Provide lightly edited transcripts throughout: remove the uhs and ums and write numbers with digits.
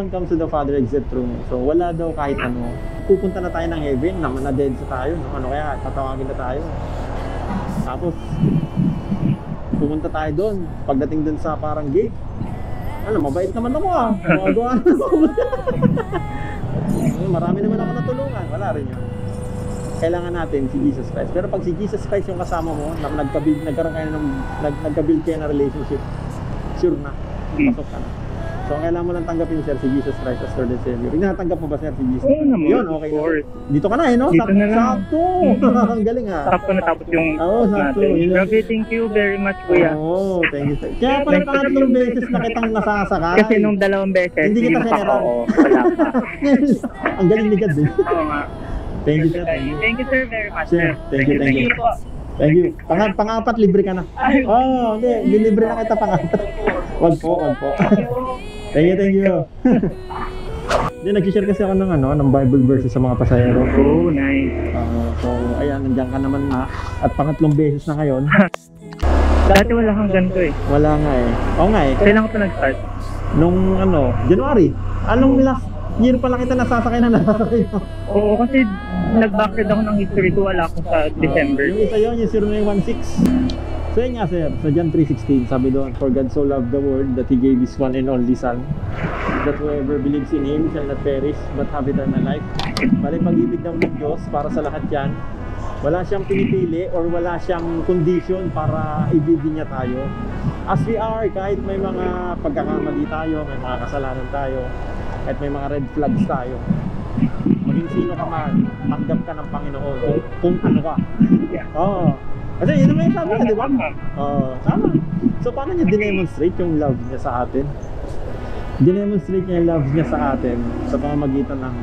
one comes to the Father except through me. So wala daw kahit ano. Pupunta na tayo ng heaven, naman na dead sa tayo, no? Ano kaya, tatawagin na tayo. Tapos pumunta tayo doon. Pagdating doon sa parang gate, ano, mabait naman ako ah. Magawa na ako. Marami naman ako natulungan. Wala rin yun. Kailangan natin si Jesus Christ. Pero pag si Jesus Christ yung kasama mo, nagkaroon kayo ng nagka-build kayo na relationship, sure na, pasok ka na. So kailangan mo lang tanggapin, sir, si Jesus Christ as Lord and Savior. Inatanggap mo ba, sir, si Jesus? Oo naman. Yun, okay na. Dito ka na eh, no? Dito na lang. Sakto! Ang galing ah. Sakto natapos yung sakto. natin. Grabe, thank you very much, kuya. Oo, thank you, sir. Kaya pala pangatlong beses na kitang nasasakay. Kasi nung dalawang beses, Hindi kita pa sinira. ako. Wala pa. Ang galing ni God, eh. Oo nga. Thank you, sir. Thank you, sir, very much, Sir, sir. thank you. Thank you. Pang-apat, libre ka na. Oh, hindi. Lilibre na kita pang-apat. Wag po. Thank you. Hindi, nag-share kasi ako ng Bible verses sa mga pasahero. Oh, nice. So, ayan, nandiyan ka naman na. At pangatlong beses na ngayon. Dati wala kang ganito eh. Wala nga eh. Oo nga eh. Kailan ka pa nag-start? Nung January. Anong last year pala kita nasasakay na. Oo, kasi nag-backread ako ng history ko. Wala ako sa December. Yung isa yun, yung 0916. So yun nga, sir, sa John 3:16, sabi doon, for God so loved the world that He gave His one and only Son, that whoever believes in Him shall not perish but have eternal life. Bali, pag-ibig daw ng Diyos para sa lahat yan, wala siyang pinipili or wala siyang condition para ibigin niya tayo. As we are, kahit may mga pagkakamali tayo, may mga kasalanan tayo, kahit may mga red flags tayo, maging sino ka man, tanggap ka ng Panginoon kung ano ka. Oo. Kasi yun naman yung sabi niya, di ba? Oo, tama. So paano niya dinemonstrate yung love niya sa atin? Dinemonstrate niya yung love niya sa atin sa pamamagitan ng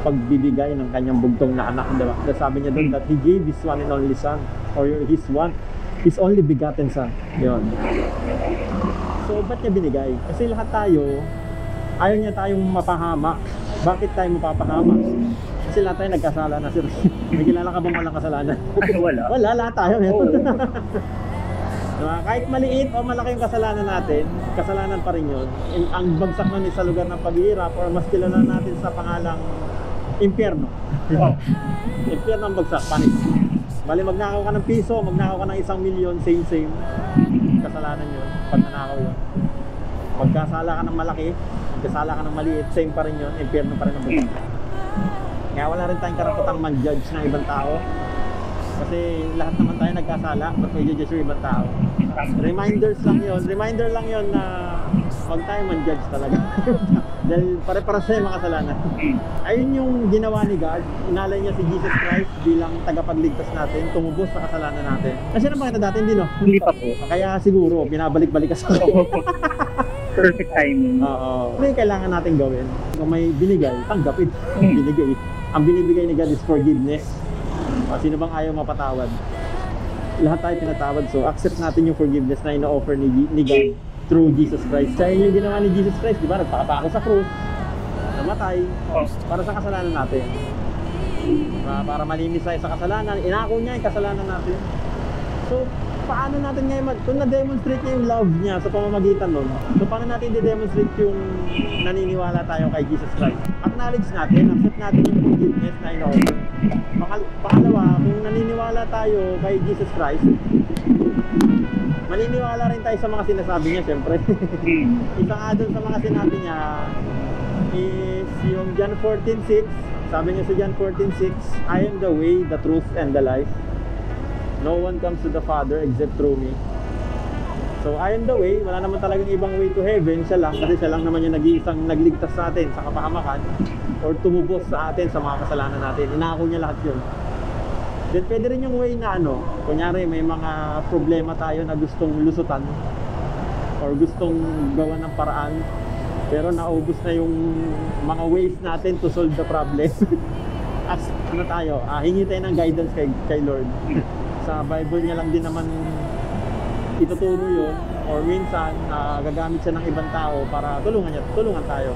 pagbibigay ng kanyang bugtong na anak, di ba? Kasi sabi niya doon that He gave His one and only Son, or His only begotten Son. Yun. So ba't niya binigay? Kasi lahat tayo, ayaw niya tayong mapahamak. Bakit tayo mapapahamak? Kasi lahat tayo nagkasala na, sir. May kilala ka bang walang kasalanan? Wala. Wala, lahat tayo. Diba? Kahit maliit o malaki yung kasalanan natin, kasalanan pa rin yun. Ang bagsak nun sa lugar ng paghihirap or mas kilala natin sa pangalang impyerno. Impyerno ang bagsak, panik. Bali, magnakaw ka ng piso, magnakaw ka ng 1,000,000, same. Kasalanan yun, pag nanakaw yun. Pagkasala ka ng malaki, pagkasala ka ng maliit, same pa rin yun, impyerno pa rin ang bagsak. Kaya wala rin tayong karapatang man-judge ng ibang tao. Kasi lahat naman tayo nagkasala, ba't may judge yung ibang tao? Reminder lang yun na huwag tayo man-judge talaga. Dahil pare-para sa'yo mga kasalanan. Ayun yung ginawa ni God, inalay niya si Jesus Christ bilang tagapagligtas natin, tumubos sa kasalanan natin. Kasi naman kita dati, hindi no? Hindi pa po. Kaya siguro, binabalik-balik ka sa akin. Perfect timing. Oo. Ano yung kailangan natin gawin? Kung may binigay, tanggapin. Binigay. Ang binibigay ni God is forgiveness. Sino bang ayaw mapatawad? Lahat tayo pinatawad. So accept natin yung forgiveness na ino-offer ni God through Jesus Christ. Kaya yung ginawa ni Jesus Christ, di ba? Nagpakapako sa krus, namatay para sa kasalanan natin. Para malinis tayo sa kasalanan. Inako niya yung kasalanan natin. So paano natin ngayon, kung na-demonstrate niya yung love niya sa pamamagitan nun, so paano natin i-demonstrate yung naniniwala tayo kay Jesus Christ? Acknowledge natin, accept natin yung forgiveness na ino-offer. Pangalawa, kung naniniwala tayo kay Jesus Christ, maniniwala rin tayo sa mga sinasabi niya, syempre. Isa nga dun sa mga sinabi niya is yung John 14:6. Sabi niya sa John 14:6, I am the way, the truth, and the life. No one comes to the Father except through me. So I am the way, wala naman talagang ibang way to heaven, siya lang, kasi siya lang naman yung nag-iisang nagligtas sa atin sa kapahamakan or tumubos sa atin sa mga kasalanan natin. Inako niya lahat yun. Then pwede rin yung way na kunyari may mga problema tayo na gustong lusutan or gustong gawa ng paraan, pero naubos na yung mga ways natin to solve the problem. As tayo, hingi tayo ng guidance kay Lord. Sa Bible niya lang din naman ituturo yun, or minsan gagamit siya ng ibang tao para tulungan tayo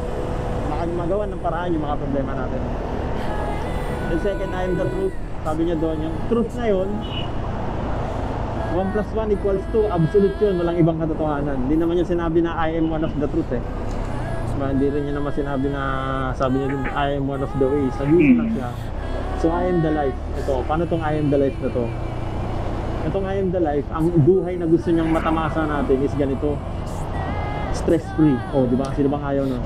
magawa ng paraan yung mga problema natin. And second, I am the truth. Sabi niya doon, yung truth na yun, 1 plus 1 equals 2, absolute yun, walang ibang katotohanan. Hindi naman niya sinabi na I am one of the truth Diba? Hindi rin niya naman sinabi na, sabi niya din, I am one of the ways. Sabihin lang siya. So, I am the life. Ito, paano tong I am the life na to? Itong I am the life, ang buhay na gusto niyang matamasa natin is ganito. Stress-free. Oh, di ba? Sino bang ayaw nun?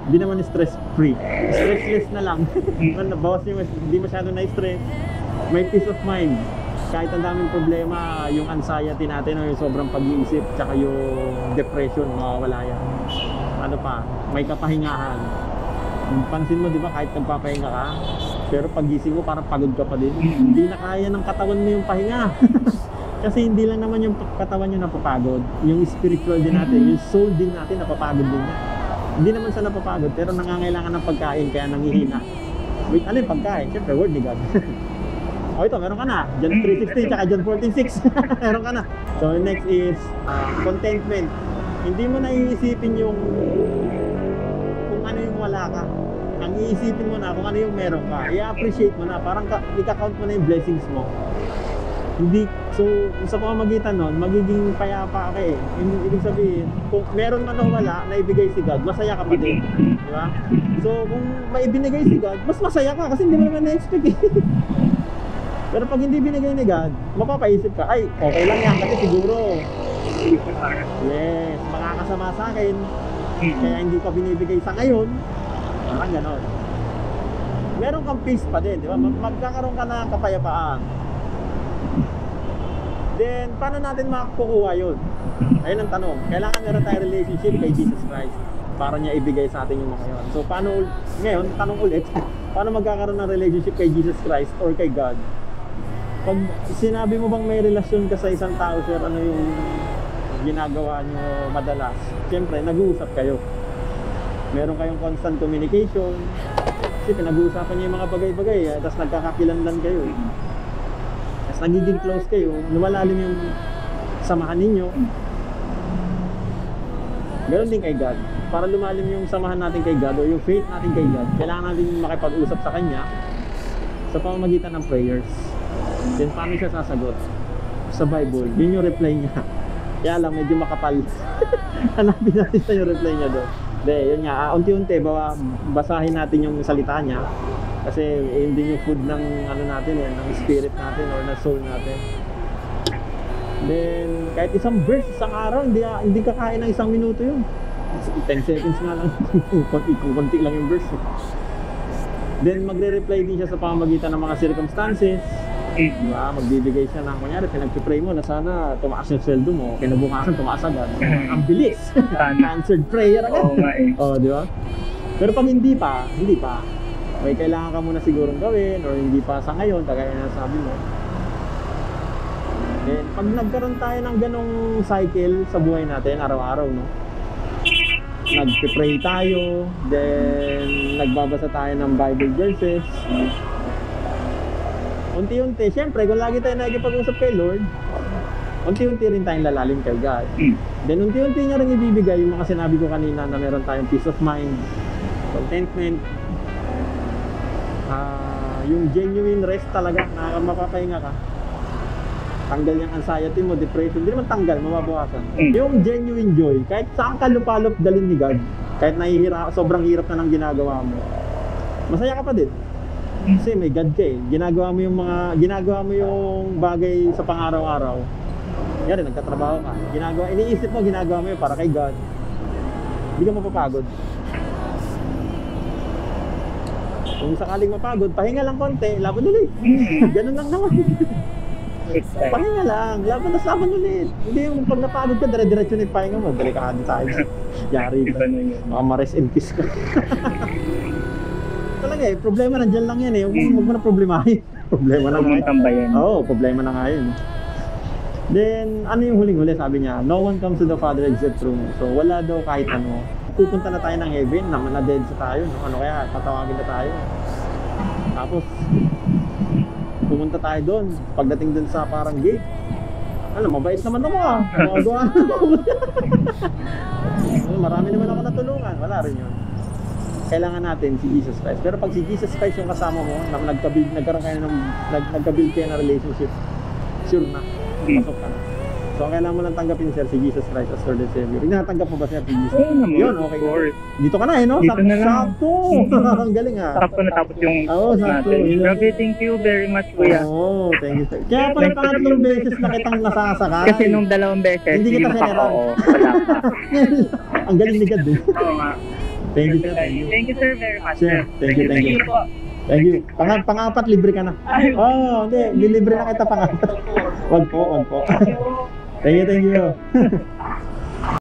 Hindi naman stress-free. Stressless na lang. Bawas yung, hindi masyado na-stress. May peace of mind. Kahit ang daming problema, yung anxiety natin o yung sobrang pag-iisip, tsaka yung depression, mawawala yan. Ano pa? May kapahingahan. Pansin mo, di ba, kahit nagpapahinga ka, pero pagising mo, parang pagod ka pa din. Hindi na kaya ng katawan mo yung pahinga. Kasi hindi lang naman yung katawan nyo napapagod. Yung spiritual din natin, yung soul din natin napapagod din yan. Hindi naman siya napapagod, pero nangangailangan ng pagkain, kaya nangihina. Wait, ano yung pagkain? Siyempre, word ni God. O ito, meron ka na. John 3:16, tsaka John 14:6. Meron ka na. So, next is contentment. Hindi mo na iisipin yung kung ano yung wala ka. Ang iisipin mo na kung ano yung meron ka. I-appreciate mo na. Parang ika-count mo na yung blessings mo. Hindi, so sa pamamagitan nun, magiging payapa ka eh. Ibig sabihin, kung meron man o wala na ibigay si God, masaya ka pa din. Di ba? So kung may ibinigay si God, mas masaya ka kasi hindi mo naman na-expect eh. Pero pag hindi binigay ni God, mapapaisip ka, ay, okay lang yan kasi siguro, yes, makakasama sa akin, kaya hindi ko binibigay sa ngayon, parang ganon. Meron kang peace pa din, di ba? Magkakaroon ka na kapayapaan. Then, paano natin makukuha yun? Ayun ang tanong. Kailangan meron tayong relationship kay Jesus Christ para niya ibigay sa atin yung mga yun. So, paano, ngayon, tanong ulit, paano magkakaroon ng relationship kay Jesus Christ or kay God? Pag sinabi mo bang may relasyon ka sa isang tao, sir, ano yung ginagawa nyo madalas? Siyempre, nag-uusap kayo. Meron kayong constant communication. Kasi pinag-uusapan niyo yung mga bagay-bagay, tapos nagkakakilanlan kayo. Tapos nagiging close kayo, lumalalim yung samahan ninyo. Ganon din kay God. Para lumalim yung samahan natin kay God o yung faith natin kay God, kailangan natin makipag-usap sa Kanya sa pamamagitan ng prayers. Then paano siya sasagot? Sa Bible, yun yung reply niya. Kaya lang medyo makapal. Hanapin natin sa yung reply niya doon. Hindi, yun nga, unti-unti basahin natin yung salita niya. Kasi yun din yung food ng ano natin eh, ng spirit natin or ng soul natin. Then kahit isang verse, isang araw, hindi kakain ng isang minuto yun. 10 seconds nga lang. Kunti lang yung verse. Then magre-reply din siya sa pamamagitan ng mga circumstances. Diba? Magbibigay siya ng, kunyari, pinag-pray mo na sana tumaas yung sweldo mo, kinabukasan tumaas agad. Ang bilis. Answered prayer agad. Oh, di ba? Pero pag hindi pa, may kailangan ka muna sigurong gawin or hindi pa sa ngayon, kagaya na sabi mo. Then, pag nagkaroon tayo ng ganong cycle sa buhay natin, araw-araw, no? Nag-pray tayo, then nagbabasa tayo ng Bible verses. Unti-unti, syempre, kung lagi tayo nakikipag-usap kay Lord, unti-unti rin tayong lalalim kay God. Then, unti-unti niya rin ibibigay yung mga sinabi ko kanina na meron tayong peace of mind, contentment, yung genuine rest talaga, na mapapahinga ka. Tanggal yung anxiety mo, depression, hindi naman tanggal, mababawasan. Yung genuine joy, kahit saan ka lupalop dalhin ni God, kahit sobrang hirap na ng ginagawa mo, masaya ka pa din. Kasi may God ka eh. Ginagawa mo yung bagay sa pang-araw-araw. Yan rin, nagtatrabaho ka. Iniisip mo, ginagawa mo yun para kay God. Hindi ka mapapagod. Kung sakaling mapagod, pahinga lang konti, laban ulit. Ganun lang naman. Pahinga lang, laban ulit. Hindi yung pag napagod ka, dire-diretso na yung pahinga mo. Delikado tayo. Yari ka. Baka ma-rest in peace ka. Talaga eh, problema nandiyan lang yan eh. Huwag mo na problemahin. Problema na nga yun. Oo, problema na nga yun. Then, ano yung huling-huli? Sabi niya, no one comes to the Father except through me. So, wala daw kahit ano. Pupunta na tayo ng heaven, na-dead sa tayo. No? Ano kaya, tatawagin na tayo. Tapos, pumunta tayo doon. Pagdating doon sa parang gate, mabait naman ako ah. Marami naman ako natulungan. Wala rin yun. Kailangan natin si Jesus Christ. Pero pag si Jesus Christ yung kasama mo, nagkabuild kayo ng relationship, sure na, pasok ka na. So, ang kailangan mo lang tanggapin, sir, si Jesus Christ as Lord and Savior. Tinatanggap mo ba, sir, si Jesus? Oo naman. Yun, okay. Of course. Dito ka na, eh, no? Dito na lang. Sakto! Ang galing, ah. Sakto natapos yung Oo, sakto. natin. Yun. Grabe, thank you very much, kuya. Oo, thank you, sir. Kaya pala pangatlong beses na kitang nasasakay. Kasi nung dalawang beses, Hindi kita siniraan. Oo, wala pa. Ang galing ni God, eh. Oo nga. Thank you, sir. Thank you. Thank you, sir, very much. Sir, thank you, thank you. po. Thank you. Pang-apat, libre ka na. Oh, hindi. Lilibre na kita pang-apat. Wag po, wag po. Thank you, thank you.